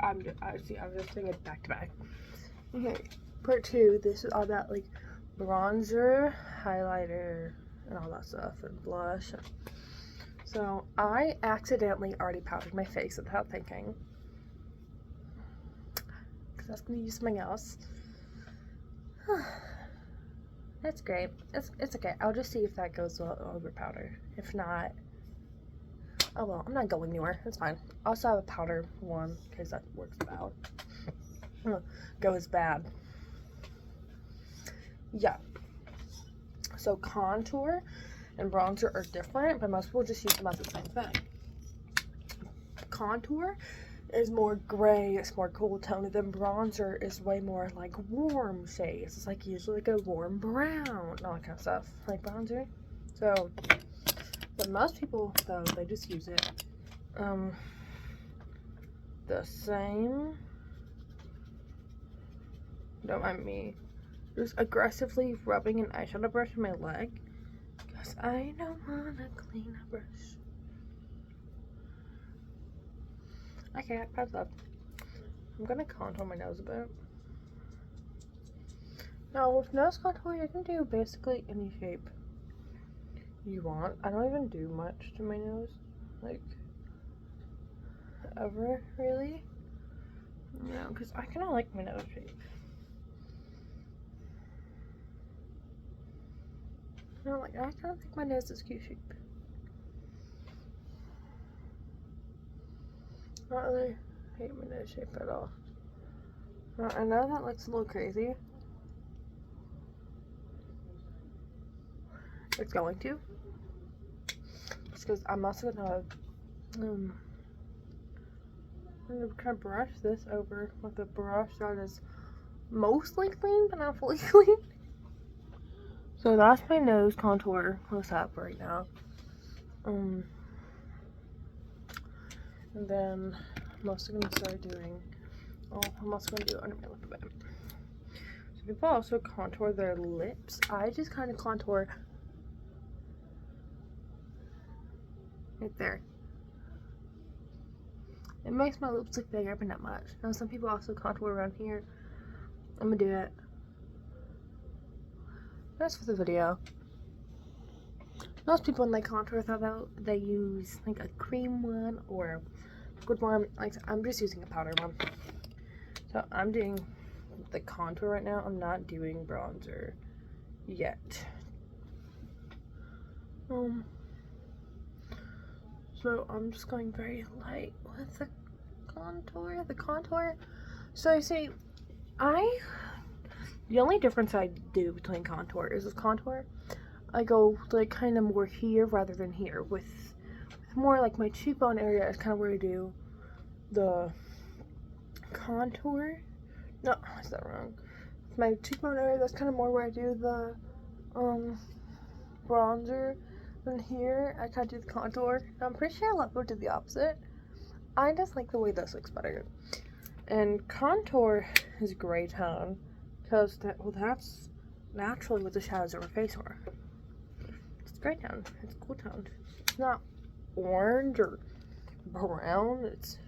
I'm just doing it back to back. Okay, part 2. This is all about like bronzer, highlighter, and all that stuff, and blush. So I accidentally already powdered my face without thinking, because I was gonna use something else. That's great. It's okay. I'll just see if that goes well over powder. If not, oh well, I'm not going anywhere. It's fine. I also have a powder one because that works bad. Goes bad. Yeah. So contour and bronzer are different, but most people just use them as the same thing. Contour is more gray, it's more cool tone, and then bronzer is way more like warm shades. It's like usually like a warm brown, all that kind of stuff, like bronzer. So, but most people though, they just use it the same. Don't mind me just aggressively rubbing an eyeshadow brush in my leg because I don't want to clean a brush. Okay, that's up. I'm gonna contour my nose a bit. Now, with nose contour, you can do basically any shape you want. I don't even do much to my nose, like, ever, really. No, because I kind of like my nose shape. No, like, I kind of think my nose is cute shape. Not really hate my nose shape at all. I know that looks a little crazy. It's going to. It's because I'm also gonna I'm gonna kind of brush this over with a brush that is mostly clean, but not fully clean. So that's my nose contour close up right now. And then I'm also gonna start doing. Oh, I'm also gonna do it under my lip a bit. So people also contour their lips. I just kind of contour right there. It makes my lips look bigger, but not much. Now some people also contour around here. I'm gonna do it. That's for the video. Most people when they contour though, they use like a cream one or a good one. Like I'm just using a powder one. So I'm doing the contour right now. I'm not doing bronzer yet. So I'm just going very light with the contour. So you see, the only difference I do between contour is with contour, I go like kind of more here rather than here. With more like my cheekbone area is kind of where I do the contour. No, I said that wrong. My cheekbone area, that's kind of more where I do the bronzer. Then here, I kind of do the contour. I'm pretty sure a lot of people do the opposite. I just like the way this looks better. And contour is gray tone because that's naturally what the shadows of our face are. It's gray tone. It's cool tone. It's not orange or brown. It's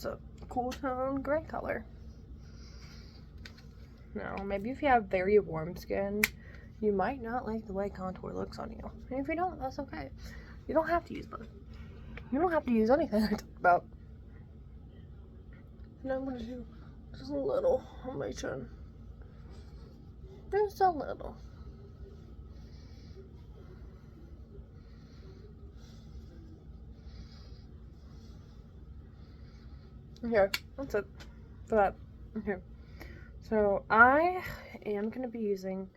a cool tone gray color. Now, maybe if you have very warm skin, you might not like the way contour looks on you. And if you don't, that's okay. You don't have to use both. You don't have to use anything I talk about. And I'm gonna do just a little on my chin. Just a little. Here, that's it for that. Okay. So I am gonna be using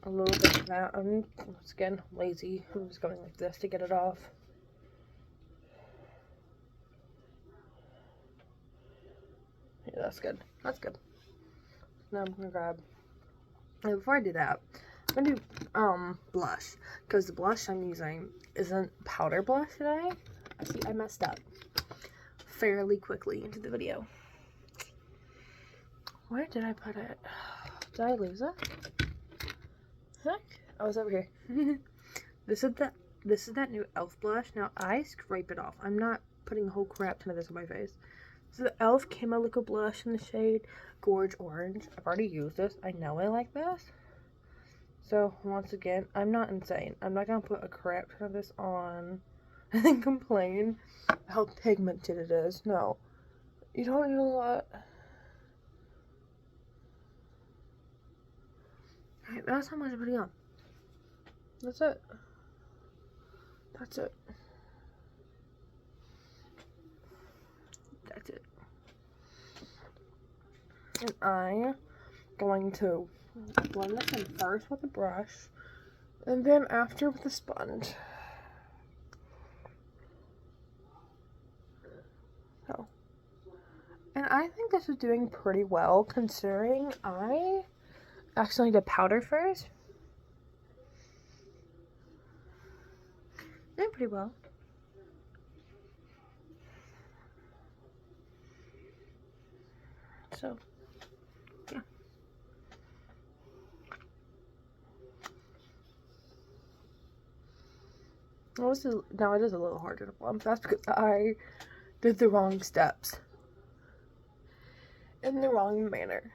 a little bit of that. I'm again lazy. I'm just going like this to get it off. Yeah, that's good. That's good. Now I'm gonna grab. And before I do that, I'm gonna do blush, because the blush I'm using isn't powder blush today. I messed up fairly quickly into the video. Where did I put it? Did I lose it? Heck, I was over here. This is that new e.l.f. blush. Now I scrape it off. I'm not putting a whole crap ton of this on my face. This is the e.l.f. Camo Liquid Blush in the shade Gorge Orange. I've already used this. I know I like this. So, once again, I'm not insane. I'm not going to put a crap ton of this on and then complain how pigmented it is. No. You don't need a lot. Alright, that's how much I'm putting on. That's it. That's it. That's it. And I'm going to blend this in first with a brush, and then after with a sponge. So, and I think this is doing pretty well considering I actually did powder first. Doing pretty well. So, yeah. Now it is a little harder to plump. That's because I did the wrong steps in the wrong manner.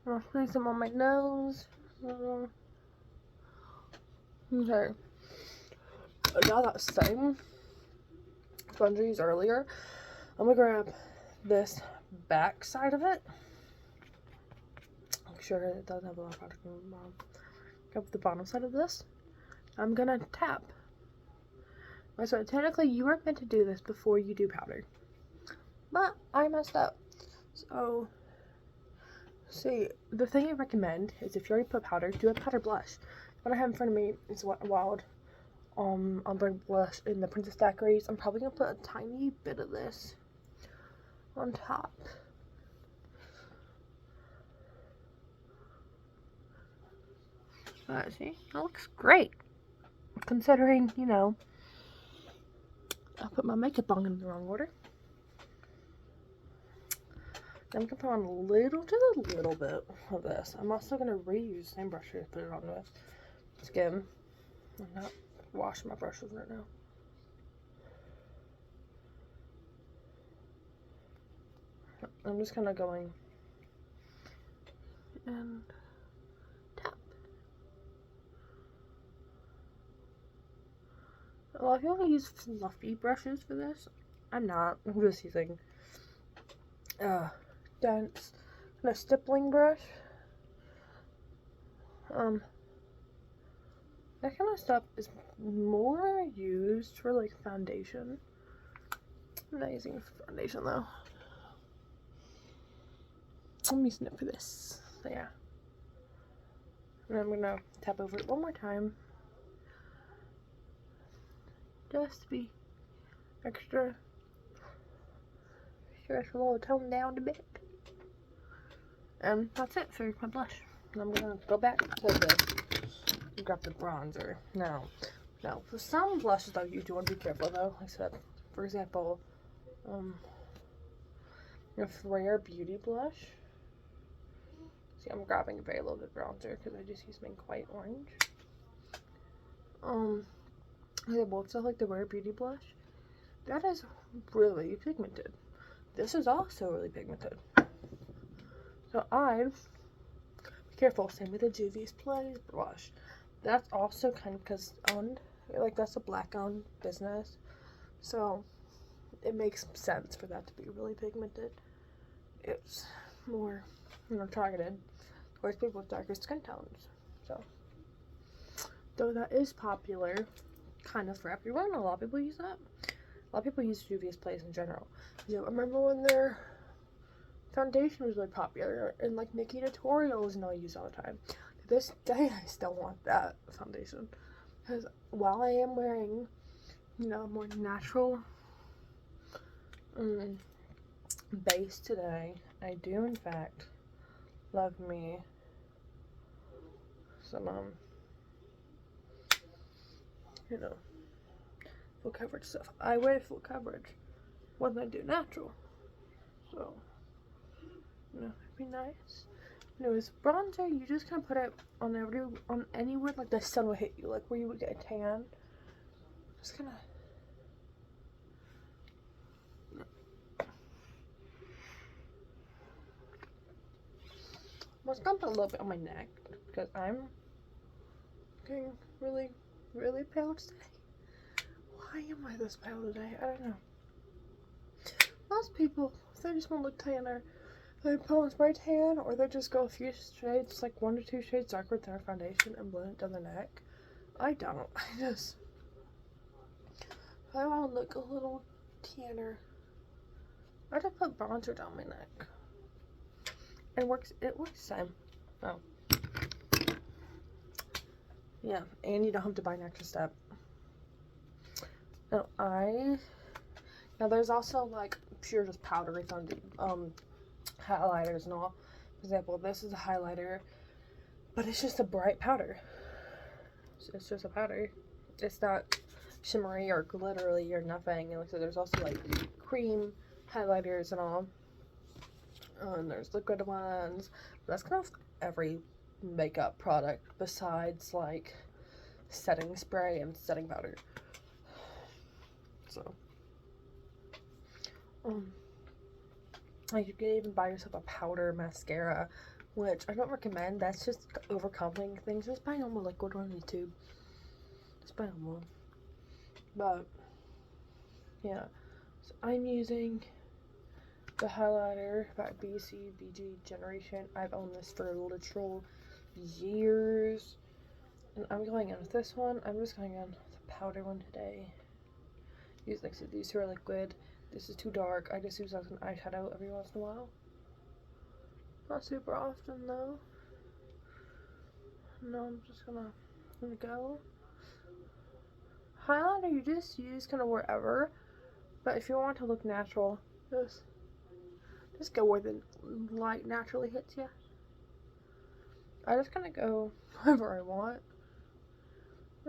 I'll put some on my nose. Okay. Now that same sponge I used earlier, I'm gonna grab this back side of it. Make sure it doesn't have a lot of product in the bottom. Grab the bottom side of this. I'm gonna tap. So technically you weren't meant to do this before you do powder, but I messed up. So see, the thing I recommend is if you already put powder, do a powder blush. What I have in front of me is Wild Ombre blush in the Princess Daiquiris. I'm probably gonna put a tiny bit of this on top. See, that looks great. Considering, you know, I put my makeup on in the wrong order. Then I'm gonna put on just a little bit of this. I'm also gonna reuse the same brush to put it on with skin. I'm not washing my brushes right now. I'm just kind of going and tap. A lot of people use fluffy brushes for this. I'm not. I'm just using dense kind of stippling brush. That kind of stuff is more used for like foundation. I'm not using it for foundation though. I'm using it for this. So yeah. And I'm gonna tap over it one more time. Just to be extra sure it's a little toned down a bit. And that's it for my blush. And I'm gonna go back to the grab the bronzer. Now for some blushes though, you do want to be careful though. Like I said, for example, your Rare Beauty blush. See, I'm grabbing a very little bit bronzer because I just used Mink White Orange. They both sell like the Rare Beauty blush. That is really pigmented. This is also really pigmented. So be careful. Same with the Juvia's Place blush. That's also kind of because owned, like that's a black owned business. So it makes sense for that to be really pigmented. It's more, you know, targeted towards people with darker skin tones. So though that is popular kind of for everyone, a lot of people use that. A lot of people use Juvia's Place in general. You know, I remember when their foundation was really popular, and like Nikkie Tutorials, you know, I use all the time. To this day, I still want that foundation because while I am wearing, you know, a more natural base today, I do in fact love me some you know, full coverage stuff. I wear full coverage when I do natural. So No, it'd be nice. Anyways, bronzer, you just kind of put it on anywhere like the sun would hit you, like where you would get a tan. Just kind of. I'm just gonna put a little bit on my neck because I'm getting really, really pale today. Why am I this pale today? I don't know. Most people, if they just want to look tanner, they put on spray tan, or they just go a few shades, like 1 to 2 shades darker with their foundation and blend it down the neck. I don't. If I want to look a little tanner, I just put bronzer down my neck. It works the same. Oh. Yeah, and you don't have to buy an extra step. Now there's also like pure just powdery highlighters and all. For example, this is a highlighter, but it's just a bright powder. It's just a powder. It's not shimmery or glittery or nothing. And like so there's also like cream highlighters and all. And there's liquid ones. But that's kind of every makeup product besides like setting spray and setting powder. So like you can even buy yourself a powder mascara, which I don't recommend. That's just overcomplicating things. Just buy a normal liquid one on YouTube. Just buy a normal. But yeah, so I'm using the highlighter by BG Generation. I've owned this for literal years, and I'm going in with this one. I'm just going in with the powder one today. These two are liquid. This is too dark. I just use that as an eyeshadow every once in a while. Not super often though. No, I'm just gonna go. Highlighter you just use kind of wherever, but if you want to look natural, just go where the light naturally hits you. I just kind of go wherever I want.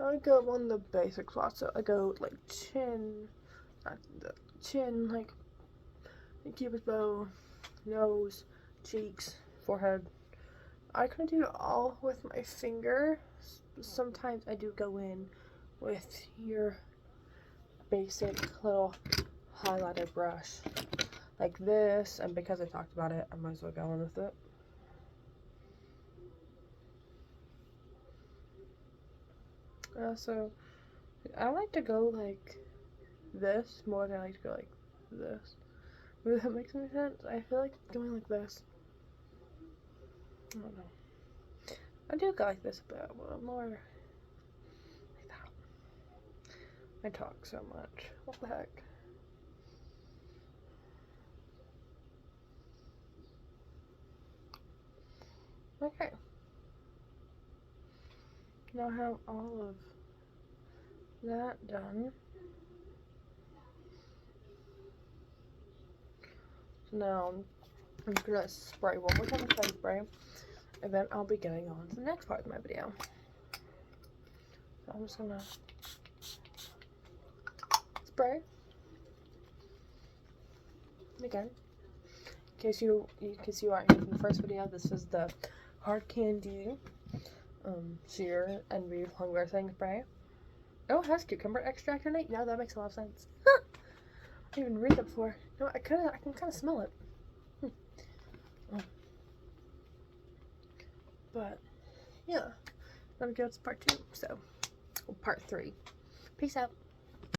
I go on the basic spots, so I go like chin, like cupid's bow, nose, cheeks, forehead. I can do it all with my finger. Sometimes I do go in with your basic little highlighter brush like this, and because I talked about it, I might as well go in with it. So I like to go like this more than I like to go like this. Does that make any sense? I feel like going like this. I don't know. I do go like this a bit, but more like that. I talk so much. What the heck? Okay. Now I have all of that done. So now I'm gonna spray one more time with setting spray, and then I'll be getting on to the next part of my video. So I'm just gonna spray again. In case you aren't here from the first video, this is the Hard Candy sheer and Reeve Hunger setting spray. Oh, it has cucumber extract in it. Yeah, that makes a lot of sense. I didn't even read that before. No, I can kind of smell it. But yeah, let me go to part 2. So, part 3. Peace out.